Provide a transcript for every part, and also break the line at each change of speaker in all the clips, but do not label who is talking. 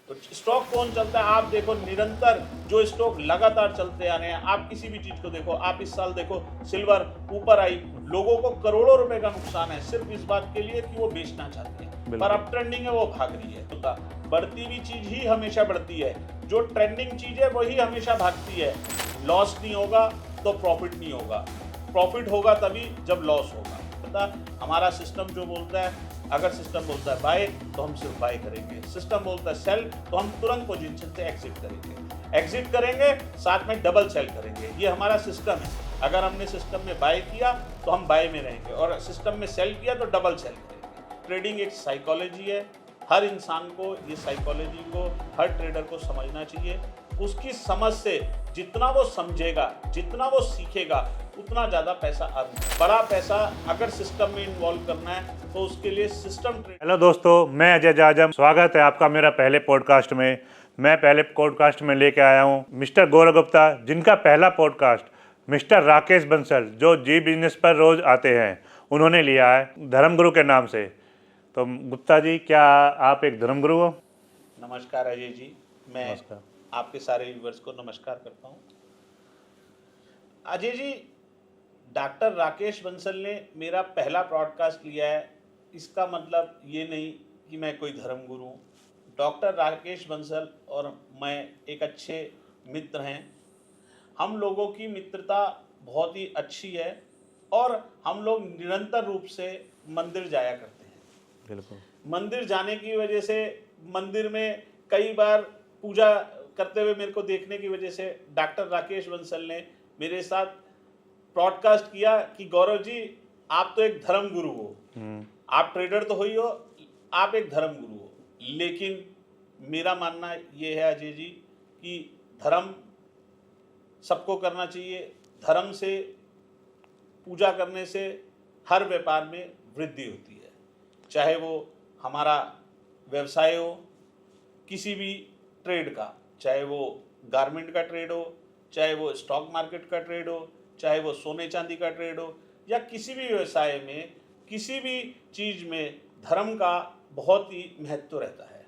तो स्टॉक कौन चलता है? आप देखो, निरंतर जो स्टॉक लगातार चलते आ रहे हैं। आप किसी भी चीज को देखो, आप इस साल देखो सिल्वर ऊपर आई, लोगों को करोड़ों रुपए का नुकसान है सिर्फ इस बात के लिए कि वो बेचना चाहते हैं, पर
बिल्कुल।
अब ट्रेंडिंग है वो भाग रही है। तो बढ़ती हुई चीज ही हमेशा बढ़ती है, जो ट्रेंडिंग चीज है वही हमेशा भागती है। लॉस नहीं होगा तो प्रॉफिट नहीं होगा, प्रॉफिट होगा तभी जब लॉस होगा। पता, हमारा सिस्टम जो बोलता है, अगर सिस्टम बोलता है बाय तो हम सिर्फ बाय करेंगे, सिस्टम बोलता है सेल तो हम तुरंत पोजीशन से एग्जिट करेंगे, एग्जिट करेंगे साथ में डबल सेल करेंगे। ये हमारा सिस्टम है। अगर हमने सिस्टम में बाय किया तो हम बाय में रहेंगे, और सिस्टम में सेल किया तो डबल सेल करेंगे। ट्रेडिंग एक साइकोलॉजी है, हर इंसान को ये साइकोलॉजी को, हर ट्रेडर को समझना चाहिए। उसकी समझ से जितना वो समझेगा, जितना वो सीखेगा, उतना ज़्यादा पैसा अर्न, बड़ा पैसा अगर सिस्टम में इन्वॉल्व करना है तो उसके लिए सिस्टम ट्रेड।
हेलो दोस्तों, मैं अजय जाजम, स्वागत है आपका मेरा पहले पॉडकास्ट में। मैं पहले पॉडकास्ट में लेके आया हूँ मिस्टर गौरव गुप्ता, जिनका पहला पॉडकास्ट मिस्टर राकेश बंसल, जो जी बिजनेस पर रोज आते हैं, उन्होंने लिया है धर्मगुरु के नाम से। तो गुप्ता जी, क्या आप एक धर्मगुरु हो?
नमस्कार अजय जी, मैं
नमस्कार।
आपके सारे व्यूअर्स को नमस्कार करता हूँ। अजय जी, डॉक्टर राकेश बंसल ने मेरा पहला पॉडकास्ट लिया है, इसका मतलब ये नहीं कि मैं कोई धर्मगुरु हूँ। डॉक्टर राकेश बंसल और मैं एक अच्छे मित्र हैं। हम लोगों की मित्रता बहुत ही अच्छी है और हम लोग निरंतर रूप से मंदिर जाया करते हैं।
बिल्कुल।
मंदिर जाने की वजह से, मंदिर में कई बार पूजा करते हुए मेरे को देखने की वजह से डॉक्टर राकेश बंसल ने मेरे साथ ब्रॉडकास्ट किया कि गौरव जी, आप तो एक धर्म गुरु हो, आप ट्रेडर तो हो ही हो, आप एक धर्म गुरु हो। लेकिन मेरा मानना ये है अजय जी कि धर्म सबको करना चाहिए। धर्म से, पूजा करने से हर व्यापार में वृद्धि होती है, चाहे वो हमारा व्यवसाय हो, किसी भी ट्रेड का, चाहे वो गारमेंट का ट्रेड हो, चाहे वो स्टॉक मार्केट का ट्रेड हो, चाहे वो सोने चांदी का ट्रेड हो, या किसी भी व्यवसाय में, किसी भी चीज़ में धर्म का बहुत ही महत्व रहता है।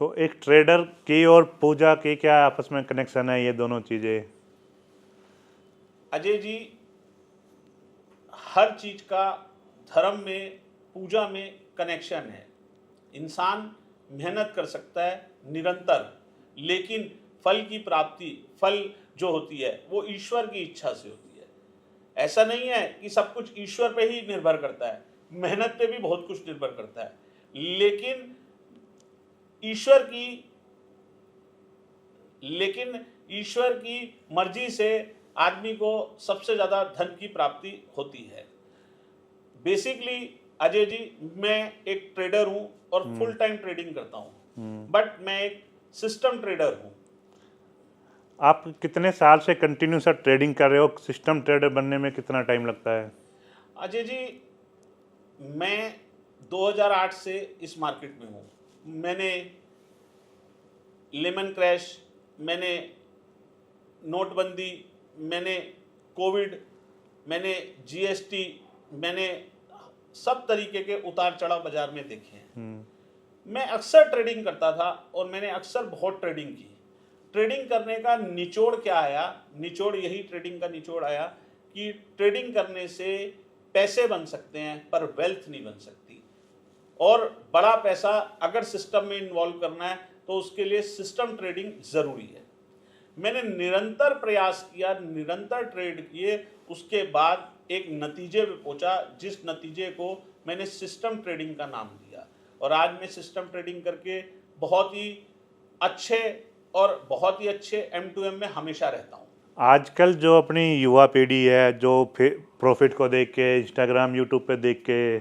तो एक ट्रेडर की और पूजा की क्या आपस में कनेक्शन है, ये दोनों चीज़ें?
अजय जी, हर चीज़ का धर्म में, पूजा में कनेक्शन है। इंसान मेहनत कर सकता है निरंतर, लेकिन फल की प्राप्ति, फल जो होती है वो ईश्वर की इच्छा से होती है। ऐसा नहीं है कि सब कुछ ईश्वर पे ही निर्भर करता है, मेहनत पे भी बहुत कुछ निर्भर करता है, लेकिन ईश्वर की मर्जी से आदमी को सबसे ज़्यादा धन की प्राप्ति होती है। बेसिकली अजय जी, मैं एक ट्रेडर हूँ और फुल टाइम ट्रेडिंग करता हूँ, बट मैं एक सिस्टम ट्रेडर हूँ।
आप कितने साल से कंटिन्यूस ट्रेडिंग कर रहे हो? सिस्टम ट्रेडर बनने में कितना टाइम लगता है?
अजय जी, मैं 2008 से इस मार्केट में हूँ। मैंने लेमन क्रैश, मैंने नोटबंदी, मैंने कोविड, मैंने जीएसटी, मैंने सब तरीके के उतार चढ़ाव बाजार में देखे हैं। मैं अक्सर ट्रेडिंग करता था और मैंने अक्सर बहुत ट्रेडिंग की। ट्रेडिंग करने का निचोड़ क्या आया? निचोड़ यही ट्रेडिंग का निचोड़ आया कि ट्रेडिंग करने से पैसे बन सकते हैं पर वेल्थ नहीं बन सकती, और बड़ा पैसा अगर सिस्टम में इन्वॉल्व करना है तो उसके लिए सिस्टम ट्रेडिंग ज़रूरी है। मैंने निरंतर प्रयास किया, निरंतर ट्रेड किए, उसके बाद एक नतीजे पे पहुंचा, जिस नतीजे को मैंने सिस्टम ट्रेडिंग का नाम दिया, और आज मैं सिस्टम ट्रेडिंग करके बहुत ही अच्छे M2M में हमेशा रहता हूँ।
आजकल जो अपनी युवा पीढ़ी है, जो प्रॉफिट को देख के, इंस्टाग्राम यूट्यूब पे देख के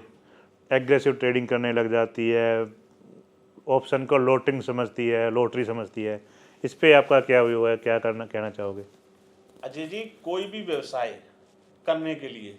एग्रेसिव ट्रेडिंग करने लग जाती है, ऑप्शन को लोटिंग समझती है, लॉटरी समझती है, इस पे आपका क्या व्यू है, क्या कहना चाहोगे?
अजय जी, कोई भी व्यवसाय करने के लिए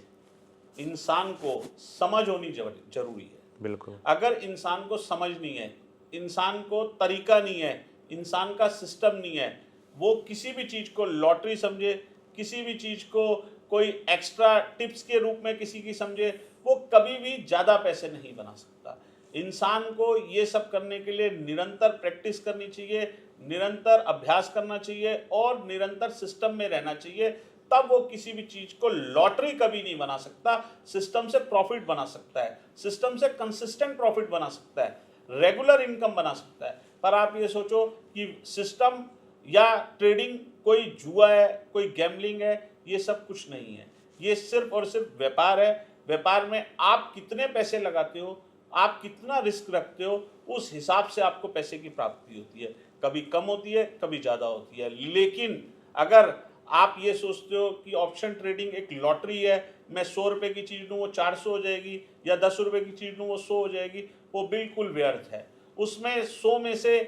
इंसान को समझ होनी जरूरी है।
बिल्कुल।
अगर इंसान को समझ नहीं है, इंसान को तरीका नहीं है, इंसान का सिस्टम नहीं है, वो किसी भी चीज़ को लॉटरी समझे, किसी भी चीज़ को कोई एक्स्ट्रा टिप्स के रूप में किसी की समझे, वो कभी भी ज़्यादा पैसे नहीं बना सकता। इंसान को ये सब करने के लिए निरंतर प्रैक्टिस करनी चाहिए, निरंतर अभ्यास करना चाहिए और निरंतर सिस्टम में रहना चाहिए। तब वो किसी भी चीज को लॉटरी कभी नहीं बना सकता, सिस्टम से प्रॉफिट बना सकता है, सिस्टम से कंसिस्टेंट प्रॉफिट बना सकता है, रेगुलर इनकम बना सकता है। पर आप ये सोचो कि सिस्टम या ट्रेडिंग कोई जुआ है, कोई गैम्बलिंग है, ये सब कुछ नहीं है। ये सिर्फ और सिर्फ व्यापार है। व्यापार में आप कितने पैसे लगाते हो, आप कितना रिस्क रखते हो, उस हिसाब से आपको पैसे की प्राप्ति होती है। कभी कम होती है, कभी ज़्यादा होती है। लेकिन अगर आप ये सोचते हो कि ऑप्शन ट्रेडिंग एक लॉटरी है, मैं 100 रुपये की चीज़ लूँ वो 400 हो जाएगी, या 10 रुपये की चीज़ लूँ वो 100 हो जाएगी, वो बिल्कुल व्यर्थ है। उसमें 100 में से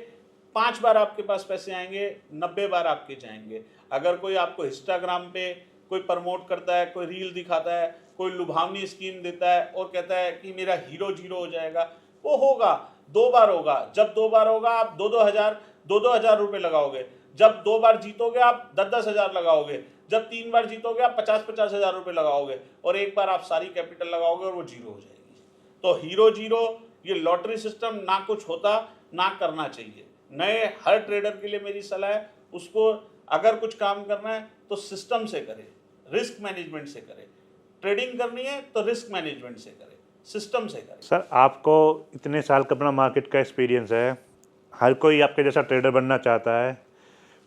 5 बार आपके पास पैसे आएंगे, 90 बार आपके जाएंगे। अगर कोई आपको इंस्टाग्राम पे कोई प्रमोट करता है, कोई रील दिखाता है, कोई लुभावनी स्कीम देता है और कहता है कि मेरा हीरो जीरो हो जाएगा, वो होगा, 2 बार होगा। जब 2 बार होगा आप 2-2 हज़ार रुपये लगाओगे। जब 2 बार जीतोगे आप 10-10 हज़ार लगाओगे। जब 3 बार जीतोगे आप 50-50 हज़ार रुपये लगाओगे और एक बार आप सारी कैपिटल लगाओगे और वो जीरो हो जाएगी। तो हीरो जीरो ये लॉटरी सिस्टम ना कुछ होता, ना करना चाहिए। नए हर ट्रेडर के लिए मेरी सलाह है, उसको अगर कुछ काम करना है तो सिस्टम से करे, रिस्क मैनेजमेंट से करे। ट्रेडिंग करनी है तो रिस्क मैनेजमेंट से करे, सिस्टम से करे।
सर, आपको इतने साल का अपना मार्केट का एक्सपीरियंस है, हर कोई आपके जैसा ट्रेडर बनना चाहता है।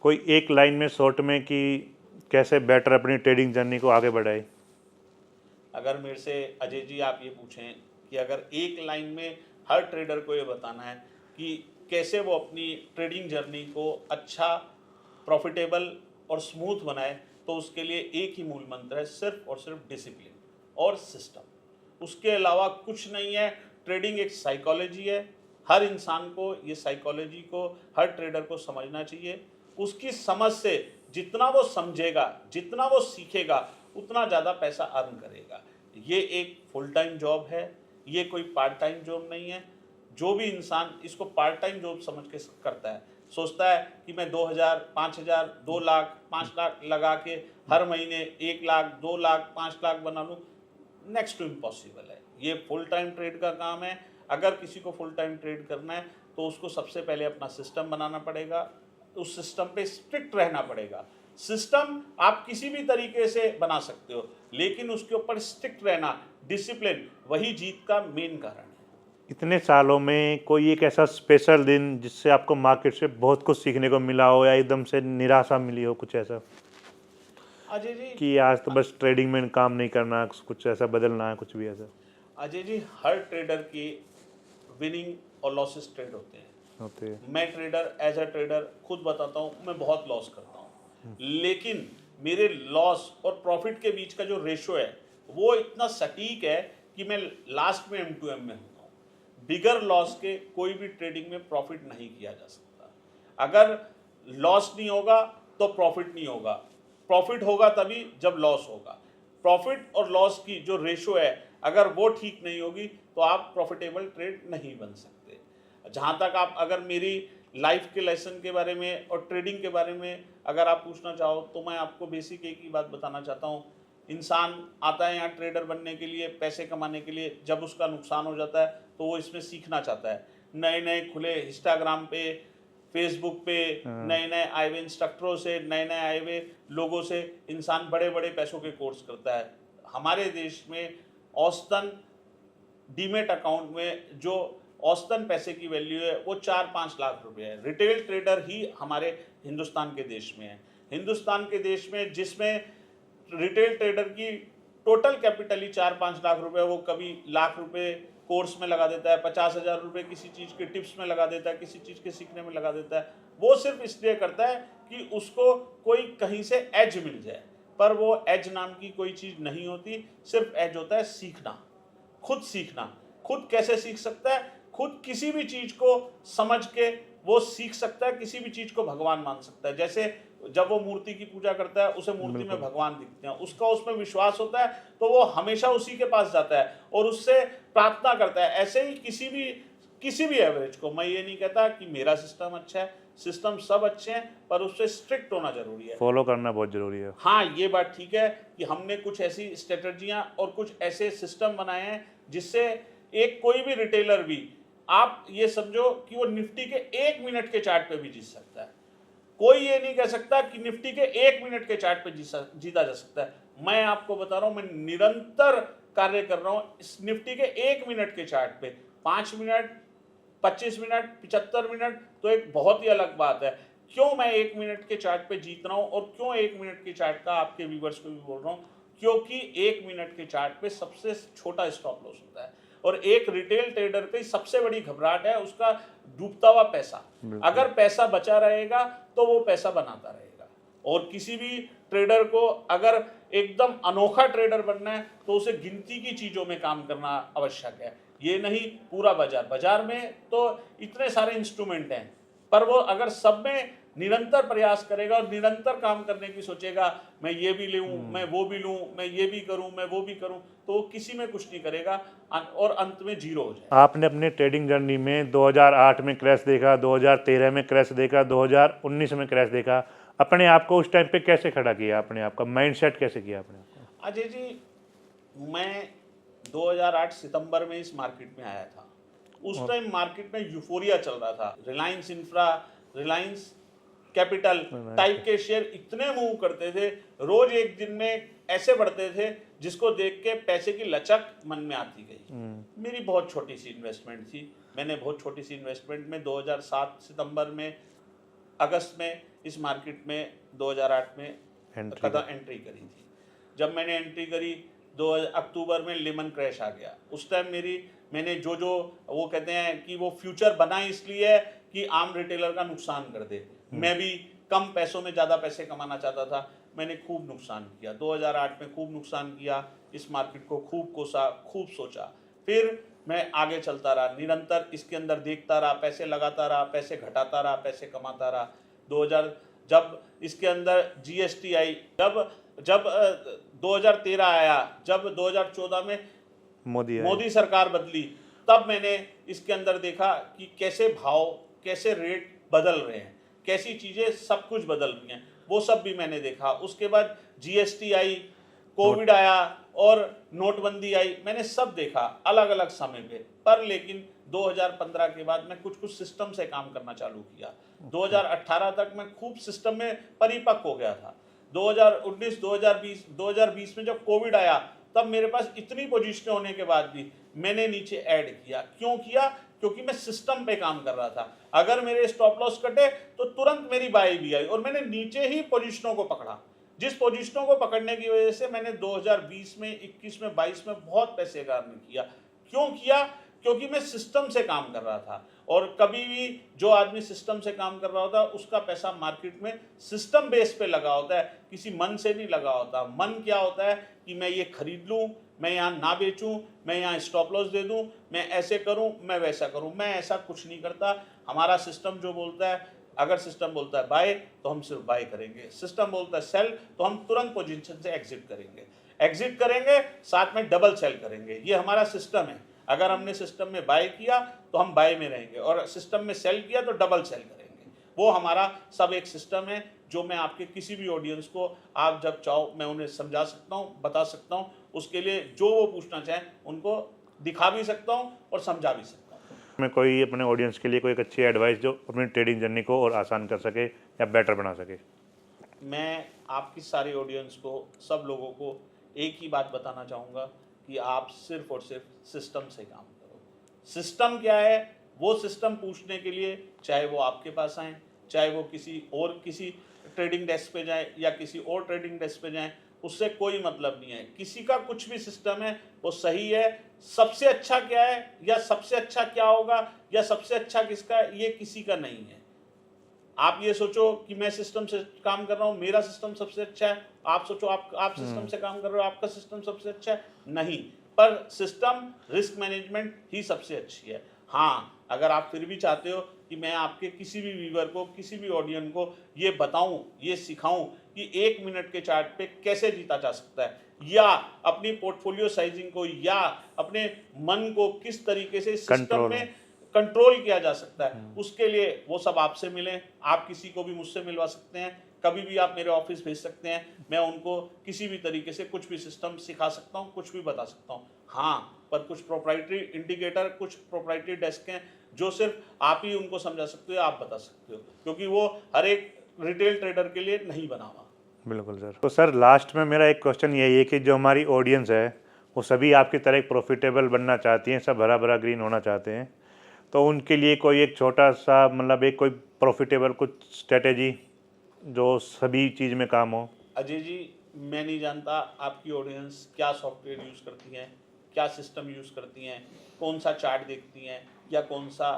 कोई एक लाइन में शॉर्ट में कि कैसे बेटर अपनी ट्रेडिंग जर्नी को आगे बढ़ाए?
अगर मेरे से अजय जी आप ये पूछें कि अगर एक लाइन में हर ट्रेडर को ये बताना है कि कैसे वो अपनी ट्रेडिंग जर्नी को अच्छा, प्रॉफिटेबल और स्मूथ बनाए, तो उसके लिए एक ही मूल मंत्र है, सिर्फ और सिर्फ डिसिप्लिन और सिस्टम। उसके अलावा कुछ नहीं है। ट्रेडिंग एक साइकोलॉजी है। हर इंसान को ये साइकोलॉजी को, हर ट्रेडर को समझना चाहिए। उसकी समझ से जितना वो समझेगा, जितना वो सीखेगा, उतना ज़्यादा पैसा अर्न करेगा। ये एक फुल टाइम जॉब है, ये कोई पार्ट टाइम जॉब नहीं है। जो भी इंसान इसको पार्ट टाइम जॉब समझ के करता है, सोचता है कि मैं 2000, 5000, 2 लाख, 5 लाख लगा के हर महीने 1 लाख, 2 लाख, 5 लाख बना लूँ, नेक्स्ट टू इम्पॉसिबल है। ये फुल टाइम ट्रेड का काम है। अगर किसी को फुल टाइम ट्रेड करना है तो उसको सबसे पहले अपना सिस्टम बनाना पड़ेगा, उस सिस्टम पे स्ट्रिक्ट रहना पड़ेगा। सिस्टम आप किसी भी तरीके से बना सकते हो, लेकिन उसके ऊपर स्ट्रिक्ट रहना, डिसिप्लिन, वही जीत का मेन कारण है।
इतने सालों में कोई एक ऐसा स्पेशल दिन जिससे आपको मार्केट से बहुत कुछ सीखने को मिला हो या एकदम से निराशा मिली हो, कुछ ऐसा
अजय जी
कि आज तो बस ट्रेडिंग में काम नहीं करना, कुछ ऐसा बदलना है, कुछ भी ऐसा?
अजय जी, हर ट्रेडर की विनिंग और लॉसेस ट्रेड होते हैं। मैं ट्रेडर, एज अ ट्रेडर खुद बताता हूँ, मैं बहुत लॉस करता हूँ, लेकिन मेरे लॉस और प्रॉफिट के बीच का जो रेशो है वो इतना सटीक है कि मैं लास्ट में M2M में होता हूँ। बिगर लॉस के कोई भी ट्रेडिंग में प्रॉफिट नहीं किया जा सकता। अगर लॉस नहीं होगा तो प्रॉफिट नहीं होगा, प्रॉफिट होगा तभी जब लॉस होगा। प्रॉफिट और लॉस की जो रेशो है, अगर वो ठीक नहीं होगी तो आप प्रॉफिटेबल ट्रेड नहीं बन सकते। जहाँ तक आप अगर मेरी लाइफ के लेसन के बारे में और ट्रेडिंग के बारे में अगर आप पूछना चाहो तो मैं आपको बेसिक एक ही बात बताना चाहता हूँ। इंसान आता है यहाँ ट्रेडर बनने के लिए, पैसे कमाने के लिए। जब उसका नुकसान हो जाता है तो वो इसमें सीखना चाहता है। नए नए खुले इंस्टाग्राम पे, फेसबुक पे नए नए आए हुए इंस्ट्रक्टरों से, नए नए आए हुए लोगों से इंसान बड़े बड़े पैसों के कोर्स करता है। हमारे देश में औसतन डीमेट अकाउंट में जो औसतन पैसे की वैल्यू है वो 4-5 लाख रुपए है। रिटेल ट्रेडर ही हमारे हिंदुस्तान के देश में है। हिंदुस्तान के देश में जिसमें रिटेल ट्रेडर की टोटल कैपिटल ही 4-5 लाख रुपए, वो कभी लाख रुपए कोर्स में लगा देता है, 50,000 रुपये किसी चीज़ के टिप्स में लगा देता है, किसी चीज़ के सीखने में लगा देता है। वो सिर्फ इसलिए करता है कि उसको कोई कहीं से एज मिल जाए, पर वो एज नाम की कोई चीज़ नहीं होती। सिर्फ एज होता है सीखना, खुद सीखना। खुद कैसे सीख सकता है? खुद किसी भी चीज़ को समझ के वो सीख सकता है, किसी भी चीज़ को भगवान मान सकता है। जैसे जब वो मूर्ति की पूजा करता है, उसे मूर्ति में भगवान दिखते हैं, उसका उसमें विश्वास होता है, तो वो हमेशा उसी के पास जाता है और उससे प्रार्थना करता है। ऐसे ही किसी भी एवरेज को, मैं ये नहीं कहता कि मेरा सिस्टम अच्छा है, सिस्टम सब अच्छे हैं, पर उससे स्ट्रिक्ट होना जरूरी है,
फॉलो करना बहुत जरूरी है।
हाँ, ये बात ठीक है कि हमने कुछ ऐसी स्ट्रेटजियाँ और कुछ ऐसे सिस्टम बनाए हैं जिससे एक कोई भी रिटेलर भी आप ये समझो कि वो निफ्टी के 1 मिनट के चार्ट पे भी जीत सकता है। कोई ये नहीं कह सकता कि निफ्टी के 1 मिनट के चार्ट पे जीता जा सकता है। मैं आपको बता रहा हूं, मैं निरंतर कार्य कर रहा हूं इस निफ्टी के 1 मिनट के चार्ट पे। 5 मिनट, 25 मिनट, 75 मिनट तो एक बहुत ही अलग बात है। क्यों मैं 1 मिनट के चार्ट पे जीत रहा हूं और क्यों 1 मिनट के चार्ट का आपके व्यूवर्स को भी बोल रहा हूं? क्योंकि 1 मिनट के चार्ट पे सबसे छोटा स्टॉप लॉस होता है और एक रिटेल ट्रेडर की सबसे बड़ी घबराहट है उसका डूबता हुआ पैसा। अगर पैसा बचा रहेगा तो वो पैसा बनाता रहेगा। और किसी भी ट्रेडर को अगर एकदम अनोखा ट्रेडर बनना है तो उसे गिनती की चीजों में काम करना आवश्यक है, ये नहीं पूरा बाजार में तो इतने सारे इंस्ट्रूमेंट हैं, पर वो अगर सब में निरंतर प्रयास करेगा और निरंतर काम करने की सोचेगा, मैं ये भी लूं, मैं वो भी लूं, मैं ये भी करूं, मैं वो भी करूं, तो वो किसी में कुछ नहीं करेगा और अंत में जीरो हो जाए।
आपने अपने ट्रेडिंग जर्नी में 2008 में क्रैश देखा, 2013 में क्रैश देखा, 2019 में क्रैश देखा, अपने आप को उस टाइम पे कैसे खड़ा किया? अपने आप का माइंडसेट कैसे किया अपने आप को?
अजय जी, मैं 2008 सितंबर में इस मार्केट में आया था। उस टाइम मार्केट में यूफोरिया चल रहा था। Reliance infra, Reliance capital type के शेयर इतने मूव करते थे, रोज एक दिन में ऐसे बढ़ते थे जिसको देख के पैसे की लचक मन में आती गई। मेरी बहुत छोटी सी इन्वेस्टमेंट थी। मैंने बहुत छोटी सी इन्वेस्टमेंट में 2007 सितंबर में, अगस्त में इस मार्केट में 2008 में एंट्री करी थी। जब मैंने एंट्री करी 2 अक्टूबर में लेमन क्रैश आ गया। उस टाइम मैंने जो वो कहते हैं कि वो फ्यूचर बना इसलिए है कि आम रिटेलर का नुकसान कर दे। मैं भी कम पैसों में ज़्यादा पैसे कमाना चाहता था। मैंने खूब नुकसान किया 2008 में, खूब नुकसान किया, इस मार्केट को खूब कोसा, खूब सोचा। फिर मैं आगे चलता रहा, निरंतर इसके अंदर देखता रहा, पैसे लगाता रहा, पैसे घटाता रहा, पैसे कमाता रहा। 2000 जब इसके अंदर जीएसटी आई, जब 2013 आया, जब 2014 में मोदी सरकार बदली, तब मैंने इसके अंदर देखा कि कैसे भाव, कैसे रेट बदल रहे हैं, कैसी चीज़ें सब कुछ बदल रही हैं, वो सब भी मैंने देखा। उसके बाद जीएसटी आई, कोविड आया और नोटबंदी आई, मैंने सब देखा अलग अलग समय पे। पर लेकिन 2015 के बाद मैं कुछ सिस्टम से काम करना चालू किया। 2018 तक मैं खूब सिस्टम में परिपक्व हो गया था। 2019, 2020 में जब कोविड आया, तब मेरे पास इतनी पोजीशन होने के बाद भी मैंने नीचे ऐड किया। क्यों किया? क्योंकि मैं सिस्टम पे काम कर रहा था। अगर मेरे स्टॉप लॉस कटे तो तुरंत मेरी बाई भी आई और मैंने नीचे ही पोजीशनों को पकड़ा। जिस पोजीशनों को पकड़ने की वजह से मैंने 2020 में, 21 में, 22 में बहुत पैसे अर्न किया। क्यों किया? क्योंकि मैं सिस्टम से काम कर रहा था। और कभी भी जो आदमी सिस्टम से काम कर रहा होता है उसका पैसा मार्केट में सिस्टम बेस पे लगा होता है, किसी मन से नहीं लगा होता। मन क्या होता है कि मैं ये खरीद लूं, मैं यहाँ ना बेचूं, मैं यहाँ स्टॉप लॉस दे दूं, मैं ऐसे करूं, मैं वैसा करूं। मैं ऐसा कुछ नहीं करता। हमारा सिस्टम जो बोलता है, अगर सिस्टम बोलता है बाय तो हम सिर्फ बाय करेंगे, सिस्टम बोलता है सेल तो हम तुरंत पोजीशन से एग्जिट करेंगे, साथ में डबल सेल करेंगे। ये हमारा सिस्टम है। अगर हमने सिस्टम में बाय किया तो हम बाय में रहेंगे और सिस्टम में सेल किया तो डबल सेल करेंगे। वो हमारा सब एक सिस्टम है जो मैं आपके किसी भी ऑडियंस को, आप जब चाहो मैं उन्हें समझा सकता हूँ, बता सकता हूँ। उसके लिए जो वो पूछना चाहें उनको दिखा भी सकता हूँ और समझा भी सकता हूँ।
मैं कोई अपने ऑडियंस के लिए कोई एक अच्छी एडवाइस जो अपनी ट्रेडिंग जर्नी को और आसान कर सके या बेटर बना सके।
मैं आपकी सारी ऑडियंस को, सब लोगों को एक ही बात बताना चाहूँगा कि आप सिर्फ और सिर्फ सिस्टम से काम करो। सिस्टम क्या है? वो सिस्टम पूछने के लिए चाहे वो आपके पास आए, चाहे वो किसी ट्रेडिंग डेस्क पे जाए या किसी और ट्रेडिंग डेस्क पे जाए, उससे कोई मतलब नहीं है। किसी का कुछ भी सिस्टम है वो सही है। सबसे अच्छा क्या है या सबसे अच्छा क्या होगा या सबसे अच्छा किसका, ये किसी का नहीं है। आप ये सोचो कि मैं सिस्टम से काम कर रहा हूँ, मेरा सिस्टम सबसे अच्छा है। आप सोचो आप सिस्टम से काम कर रहे हो, आपका सिस्टम सबसे अच्छा है। नहीं, पर सिस्टम रिस्क मैनेजमेंट ही सबसे अच्छी है। हाँ, अगर आप फिर भी चाहते हो कि मैं आपके किसी भी व्यूअर को, किसी भी ऑडियंस को ये बताऊं, ये सिखाऊं कि 1 मिनट के चार्ट पे कैसे जीता जा सकता है, या अपनी पोर्टफोलियो साइजिंग को या अपने मन को किस तरीके से सिस्टम में कंट्रोल किया जा सकता है, उसके लिए वो सब आपसे मिलें। आप किसी को भी मुझसे मिलवा सकते हैं, कभी भी आप मेरे ऑफिस भेज सकते हैं। मैं उनको किसी भी तरीके से कुछ भी सिस्टम सिखा सकता हूँ, कुछ भी बता सकता हूँ। हाँ, पर कुछ प्रोप्राइटरी इंडिकेटर, कुछ प्रोप्राइटरी डेस्क हैं जो सिर्फ आप ही उनको समझा सकते हो, आप बता सकते हो, क्योंकि वो हर एक रिटेल ट्रेडर के लिए नहीं बना हुआ।
बिल्कुल सर। तो सर लास्ट में मेरा एक क्वेश्चन यही है कि जो हमारी ऑडियंस है वो सभी आपकी तरह एक प्रॉफिटेबल बनना चाहती हैं, सब हरा भरा ग्रीन होना चाहते हैं, तो उनके लिए कोई एक छोटा सा मतलब एक कोई प्रॉफिटेबल कुछ स्ट्रेटेजी जो सभी चीज़ में काम हो?
अजय जी, मैं नहीं जानता आपकी ऑडियंस क्या सॉफ्टवेयर यूज़ करती हैं, क्या सिस्टम यूज़ करती हैं, कौन सा चार्ट देखती हैं या कौन सा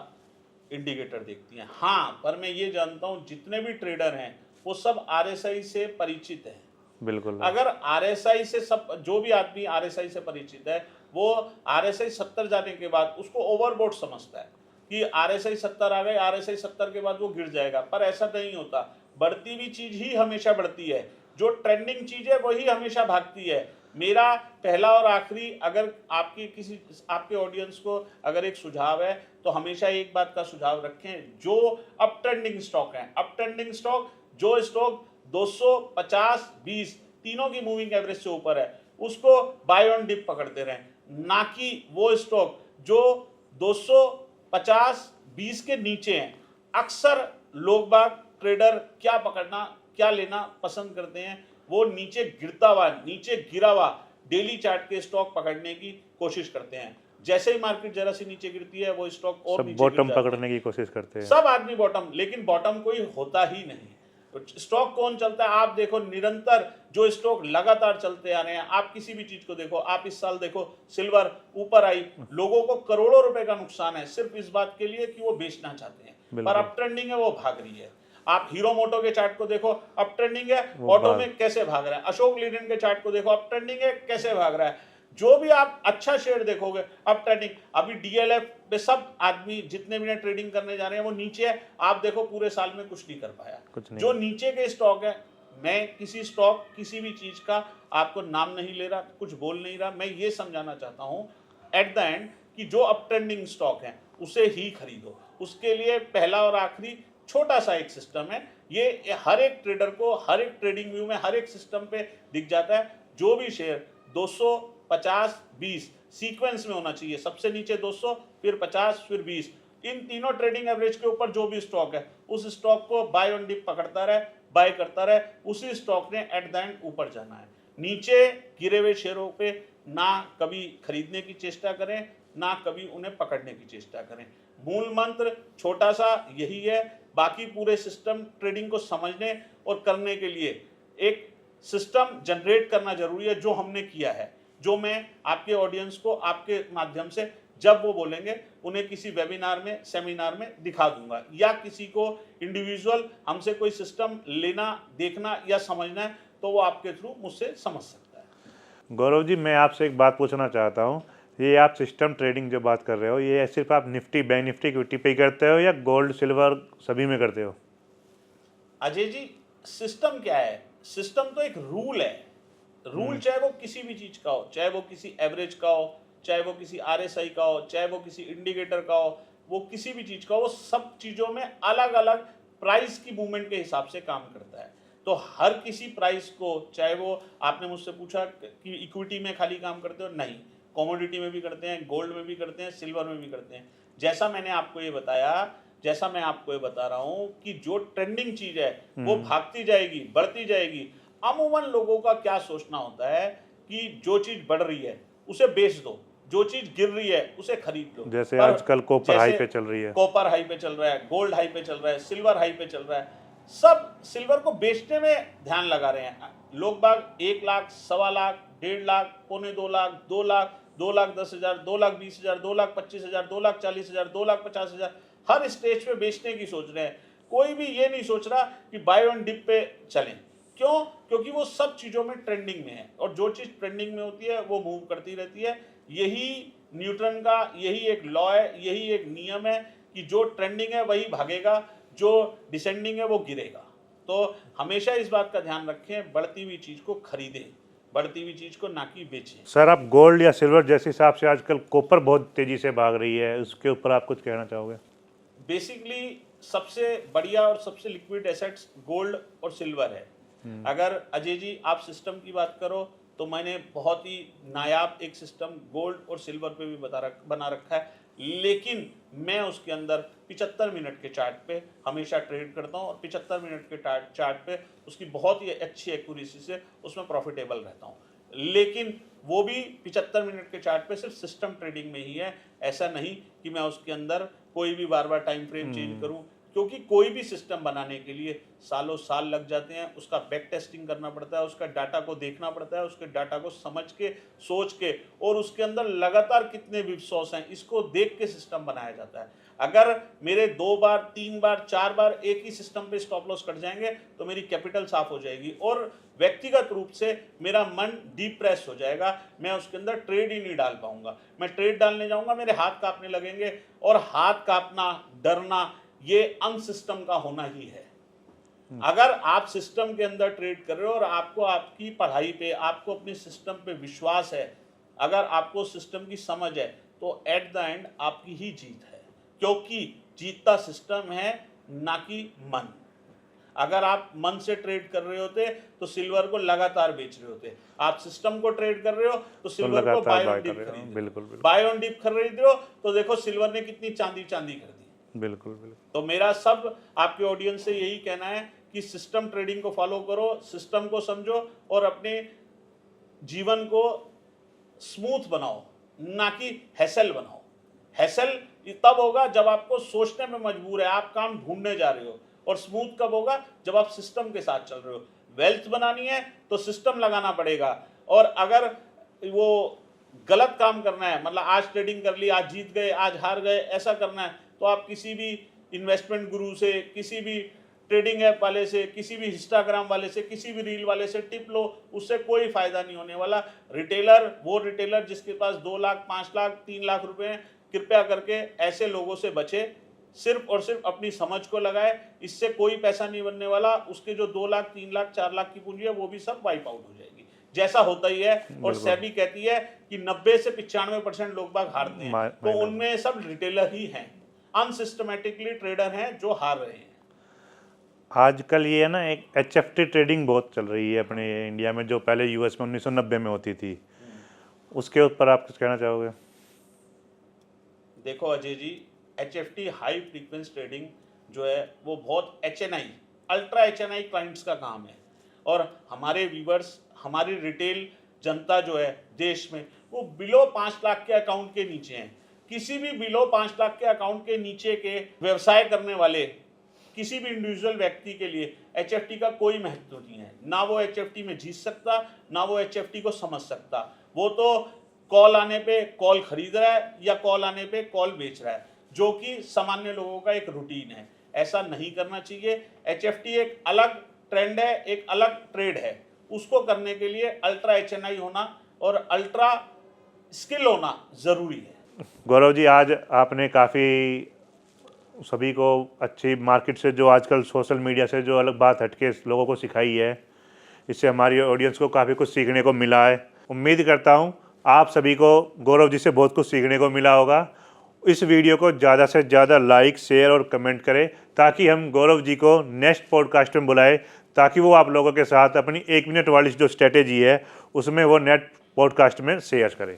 इंडिकेटर देखती हैं। हाँ, पर मैं ये जानता हूँ जितने भी ट्रेडर हैं वो सब RSI से परिचित हैं।
बिल्कुल।
अगर RSI से सब, जो भी आदमी RSI से परिचित है वो RSI 70 जाने के बाद उसको ओवरबोट समझता है कि RSI 70 आ गए, RSI 70 के बाद वो गिर जाएगा, पर ऐसा नहीं होता। बढ़ती हुई चीज ही हमेशा बढ़ती है, जो ट्रेंडिंग चीज है वही हमेशा भागती है। मेरा पहला और आखिरी, अगर आपके ऑडियंस को अगर एक सुझाव है तो हमेशा एक बात का सुझाव रखें, जो अप ट्रेंडिंग स्टॉक है, अप ट्रेंडिंग स्टॉक, जो स्टॉक 200, 50, 20 तीनों की मूविंग एवरेज से ऊपर है, उसको बाय ऑन डिप पकड़ते रहें, ना कि वो स्टॉक जो 200, 50, 20 के नीचे हैं। अक्सर लोग बाग ट्रेडर क्या पकड़ना, क्या लेना पसंद करते हैं, वो नीचे गिरता हुआ, नीचे गिरा हुआ डेली चार्ट के स्टॉक पकड़ने की कोशिश करते हैं। जैसे ही मार्केट जरा सी नीचे गिरती है वो स्टॉक और नीचे
बॉटम
गिर जाते
पकड़ने की कोशिश करते हैं।
सब आदमी बॉटम, लेकिन बॉटम कोई होता ही नहीं। स्टॉक कौन चलता है? आप देखो, निरंतर जो स्टॉक लगातार चलते आ रहे हैं। आप किसी भी चीज को देखो, आप इस साल देखो सिल्वर ऊपर आई, लोगों को करोड़ों रुपए का नुकसान है सिर्फ इस बात के लिए कि वो बेचना चाहते हैं, पर अप ट्रेंडिंग है वो भाग रही है। आप हीरो मोटो के चार्ट को देखो, अप ट्रेंडिंग है, ऑटो में कैसे भाग रहा है। अशोक लीलैंड के चार्ट को देखो, अप ट्रेंडिंग है, कैसे भाग रहा है। जो भी आप अच्छा शेयर देखोगे अप ट्रेंडिंग। अभी DLF पे सब आदमी जितने भी ट्रेडिंग करने जा रहे हैं वो नीचे है, आप देखो पूरे साल में कुछ नहीं कर पाया। जो नीचे के स्टॉक है, मैं किसी स्टॉक किसी भी चीज का आपको नाम नहीं ले रहा, कुछ बोल नहीं रहा, मैं ये समझाना चाहता हूं एट द एंड कि जो अप ट्रेंडिंग स्टॉक है उसे ही खरीदो। उसके लिए पहला और आखिरी छोटा सा एक सिस्टम है, ये हर एक ट्रेडर को हर एक ट्रेडिंग व्यू में हर एक सिस्टम पे दिख जाता है। जो भी शेयर 200, 50, 20 सीक्वेंस में होना चाहिए, सबसे नीचे 200, फिर 50, फिर 20। इन तीनों ट्रेडिंग एवरेज के ऊपर जो भी स्टॉक है उस स्टॉक को बाय ऑन डिप पकड़ता रहे, बाय करता रहे, उसी स्टॉक ने एट द एंड ऊपर जाना है। नीचे गिरे हुए शेयरों पे ना कभी खरीदने की चेष्टा करें, ना कभी उन्हें पकड़ने की चेष्टा करें। मूल मंत्र छोटा सा यही है, बाकी पूरे सिस्टम ट्रेडिंग को समझने और करने के लिए एक सिस्टम जनरेट करना जरूरी है, जो हमने किया है, जो मैं आपके ऑडियंस को आपके माध्यम से जब वो बोलेंगे उन्हें किसी वेबिनार में, सेमिनार में दिखा दूंगा, या किसी को इंडिविजुअल हमसे कोई सिस्टम लेना, देखना या समझना है तो वो आपके थ्रू मुझसे समझ सकता है।
गौरव जी, मैं आपसे एक बात पूछना चाहता हूँ, ये आप सिस्टम ट्रेडिंग जो बात कर रहे हो, ये सिर्फ आप निफ्टी, बैंक निफ्टी, इक्विटी पे ही करते हो या गोल्ड सिल्वर सभी में करते हो?
अजय जी, सिस्टम क्या है? सिस्टम तो एक रूल है। रूल चाहे वो किसी भी चीज का हो, चाहे वो किसी एवरेज का हो, चाहे वो किसी RSI का हो, चाहे वो किसी इंडिकेटर का हो, वो किसी भी चीज का हो, वो सब चीजों में अलग अलग प्राइस की मूवमेंट के हिसाब से काम करता है। तो हर किसी प्राइस को, चाहे वो आपने मुझसे पूछा कि इक्विटी में खाली काम करते हो, नहीं, कमोडिटी में भी करते हैं, गोल्ड में भी करते हैं, सिल्वर में भी करते हैं। जैसा मैंने आपको ये बताया, जैसा मैं आपको ये बता रहा हूं कि जो ट्रेंडिंग चीज है वो भागती जाएगी, बढ़ती जाएगी। अमूमन लोगों का क्या सोचना होता है कि जो चीज बढ़ रही है उसे बेच दो, जो चीज गिर रही है उसे खरीद लो।
जैसे आजकल कॉपर हाई पे चल रही है,
कॉपर हाई पे चल रहा है, गोल्ड हाई पे चल रहा है, सिल्वर हाई पे चल रहा है, सब सिल्वर को बेचने में ध्यान लगा रहे हैं लोग बाग। 1 लाख, 1.25 लाख, 1.5 लाख, 2.25 लाख, 2 लाख, 2,10,000, 2,20,000, 2,25,000, 2,40,000, 2,50,000 हर स्टेज पे बेचने की सोच रहे हैं। कोई भी ये नहीं सोच रहा कि बाय ऑन डिप पे चलें। क्यों? क्योंकि वो सब चीजों में ट्रेंडिंग में है, और जो चीज ट्रेंडिंग में होती है वो मूव करती रहती है। यही न्यूटन का यही एक लॉ है, यही एक नियम है कि जो ट्रेंडिंग है वही भागेगा, जो डिसेंडिंग है वो गिरेगा। तो हमेशा इस बात का ध्यान रखें, बढ़ती हुई चीज को खरीदें, बढ़ती हुई चीज को ना कि बेचें।
सर आप गोल्ड या सिल्वर जैसे हिसाब से आजकल कॉपर बहुत तेजी से भाग रही है, उसके ऊपर आप कुछ कहना चाहोगे?
बेसिकली सबसे बढ़िया और सबसे लिक्विड एसेट्स गोल्ड और सिल्वर है। अगर अजय जी आप सिस्टम की बात करो तो मैंने बहुत ही नायाब एक सिस्टम गोल्ड और सिल्वर पे भी बना रखा है, लेकिन मैं उसके अंदर 75 मिनट के चार्ट पे हमेशा ट्रेड करता हूँ और 75 मिनट के चार्ट पे उसकी बहुत ही अच्छी एक्यूरेसी से उसमें प्रॉफिटेबल रहता हूँ। लेकिन वो भी 75 मिनट के चार्ट पे सिर्फ सिस्टम ट्रेडिंग में ही है, ऐसा नहीं कि मैं उसके अंदर कोई भी बार बार टाइम फ्रेम चेंज करूं, क्योंकि कोई भी सिस्टम बनाने के लिए सालों साल लग जाते हैं। उसका बैक टेस्टिंग करना पड़ता है, उसका डाटा को देखना पड़ता है, उसके डाटा को समझ के सोच के और उसके अंदर लगातार कितने विश्वास हैं इसको देख के सिस्टम बनाया जाता है। अगर मेरे 2 बार 3 बार 4 बार एक ही सिस्टम पे स्टॉप लॉस कट जाएंगे तो मेरी कैपिटल साफ हो जाएगी और व्यक्तिगत रूप से मेरा मन डिप्रेस हो जाएगा, मैं उसके अंदर ट्रेड ही नहीं डाल पाऊंगा। मैं ट्रेड डालने जाऊंगा मेरे हाथ कांपने लगेंगे और हाथ कांपना, डरना ये अनसिस्टम का होना ही है। अगर आप सिस्टम के अंदर ट्रेड कर रहे हो और आपको आपकी पढ़ाई पे, आपको अपने सिस्टम पे विश्वास है, अगर आपको सिस्टम की समझ है, तो एट द एंड आपकी ही जीत है, क्योंकि जीतता सिस्टम है ना कि मन। अगर आप मन से ट्रेड कर रहे होते तो सिल्वर को लगातार बेच रहे होते। आप सिस्टम को ट्रेड कर रहे हो तो सिल्वर को बाय ऑन डिप खरीद रहे हो। बाय ऑन डिप खरीद रहे हो तो देखो सिल्वर ने कितनी चांदी कर दी।
बिल्कुल बिल्कुल।
तो मेरा सब आपके ऑडियंस से यही कहना है कि सिस्टम ट्रेडिंग को फॉलो करो, सिस्टम को समझो और अपने जीवन को स्मूथ बनाओ, ना कि हैसल बनाओ। हैसल तब होगा जब आपको सोचने में मजबूर है, आप काम ढूंढने जा रहे हो, और स्मूथ कब होगा जब आप सिस्टम के साथ चल रहे हो। वेल्थ बनानी है तो सिस्टम लगाना पड़ेगा, और अगर वो गलत काम करना है, मतलब आज ट्रेडिंग कर ली, आज जीत गए, आज हार गए, ऐसा करना है, तो आप किसी भी इन्वेस्टमेंट गुरु से, किसी भी ट्रेडिंग ऐप वाले से, किसी भी इंस्टाग्राम वाले से, किसी भी रील वाले से टिप लो, उससे कोई फायदा नहीं होने वाला। वो रिटेलर जिसके पास 2 लाख 5 लाख 3 लाख रुपए हैं, कृपया करके ऐसे लोगों से बचे, सिर्फ और सिर्फ अपनी समझ को लगाए, इससे कोई पैसा नहीं बनने वाला। उसके जो 2 लाख 3 लाख 4 लाख की पूंजी है वो भी सब वाइप आउट हो जाएगी, जैसा होता ही है। और सेबी कहती है कि 90 से 95% लोग बाग हारते हैं, तो उनमें सब रिटेलर ही हैं, अनसिस्टमेटिकली ट्रेडर हैं जो हार रहे हैं।
आजकल ये है ना, एक HFT ट्रेडिंग बहुत चल रही है अपने इंडिया में, जो पहले US में 1990 में होती थी, उसके ऊपर आप कुछ कहना चाहोगे?
देखो Ajay ji, HFT high frequency trading जो है वो बहुत HNI, अल्ट्रा HNI क्लाइंट्स का काम है, और हमारे व्यूवर्स, हमारी रिटेल जनता जो है देश में, वो बिलो 5 लाख के अकाउंट के नीचे हैं। किसी भी बिलो 5 लाख के अकाउंट के नीचे के व्यवसाय करने वाले किसी भी इंडिविजुअल व्यक्ति के लिए HFT का कोई महत्व नहीं है। ना वो HFT में जीत सकता, ना वो HFT को समझ सकता। वो तो कॉल आने पे कॉल खरीद रहा है या कॉल आने पे कॉल बेच रहा है, जो कि सामान्य लोगों का एक रूटीन है। ऐसा नहीं करना चाहिए। HFT एक अलग ट्रेंड है, एक अलग ट्रेड है। उसको करने के लिए अल्ट्रा HNI होना और अल्ट्रा स्किल होना ज़रूरी है।
गौरव जी, आज आपने काफ़ी सभी को अच्छी मार्केट से, जो आजकल सोशल मीडिया से जो अलग बात हटके लोगों को सिखाई है, इससे हमारी ऑडियंस को काफ़ी कुछ सीखने को मिला है। उम्मीद करता हूँ आप सभी को गौरव जी से बहुत कुछ सीखने को मिला होगा। इस वीडियो को ज़्यादा से ज़्यादा लाइक, शेयर और कमेंट करें, ताकि हम गौरव जी को नेक्स्ट पॉडकास्ट में बुलाएं, ताकि वो आप लोगों के साथ अपनी 1 मिनट वाली जो स्ट्रेटेजी है उसमें वो नेक्स्ट पॉडकास्ट में शेयर करें।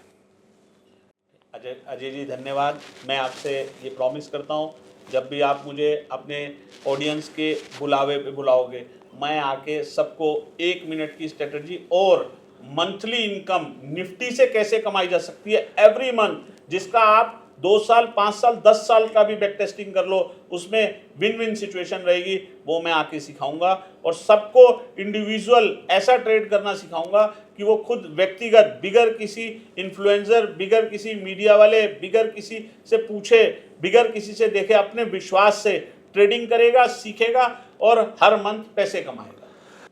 अजय जी धन्यवाद। मैं आपसे ये प्रॉमिस करता हूँ, जब भी आप मुझे अपने ऑडियंस के बुलावे पे बुलाओगे, मैं आके सबको 1 मिनट की स्ट्रेटजी और मंथली इनकम निफ्टी से कैसे कमाई जा सकती है एवरी मंथ, जिसका आप 2 साल 5 साल 10 साल का भी बैक टेस्टिंग कर लो, उसमें विन विन सिचुएशन रहेगी, वो मैं आके सिखाऊंगा। और सबको इंडिविजुअल ऐसा ट्रेड करना सिखाऊंगा कि वो खुद व्यक्तिगत, बिगर किसी इन्फ्लुएंसर, बिगर किसी मीडिया वाले, बिगर किसी से पूछे, बिगर किसी से देखे, अपने विश्वास से ट्रेडिंग करेगा, सीखेगा और हर मंथ पैसे कमाएगा।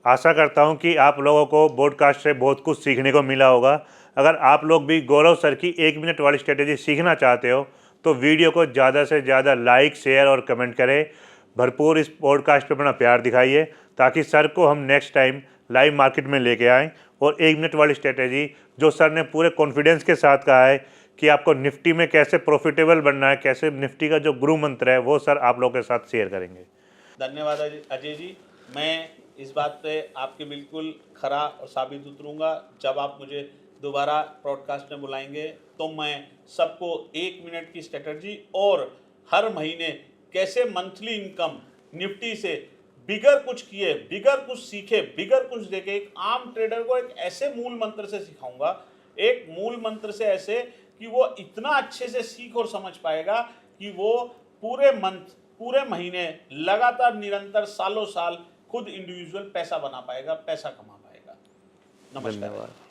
आशा करता हूं कि आप लोगों को पॉडकास्ट से बहुत कुछ सीखने को मिला होगा। अगर आप लोग भी गौरव सर की 1 मिनट वाली स्ट्रेटेजी सीखना चाहते हो तो वीडियो को ज़्यादा से ज़्यादा लाइक, शेयर और कमेंट करें। भरपूर इस पॉडकास्ट पे अपना प्यार दिखाइए, ताकि सर को हम नेक्स्ट टाइम लाइव मार्केट में लेके आएँ और 1 मिनट वाली स्ट्रेटेजी जो सर ने पूरे कॉन्फिडेंस के साथ कहा है कि आपको निफ्टी में कैसे प्रॉफिटेबल बनना है, कैसे निफ्टी का जो गुरु मंत्र है वो सर आप लोगों के साथ शेयर करेंगे।
धन्यवाद अजय जी। मैं इस बात पे आपके बिल्कुल खरा और साबित उतरूंगा जब आप मुझे दोबारा पॉडकास्ट में बुलाएंगे तो मैं सबको 1 मिनट की स्ट्रेटजी और हर महीने कैसे मंथली इनकम निफ्टी से बिगर कुछ किए, बिगर कुछ सीखे, बिगर कुछ देखे, एक आम ट्रेडर को एक ऐसे मूल मंत्र से सिखाऊंगा, एक मूल मंत्र से ऐसे कि वो इतना अच्छे से सीख और समझ पाएगा कि वो पूरे मंथ, पूरे महीने लगातार निरंतर सालों साल खुद इंडिविजुअल पैसा बना पाएगा, पैसा कमा पाएगा। नमस्कार।
धन्यवाद।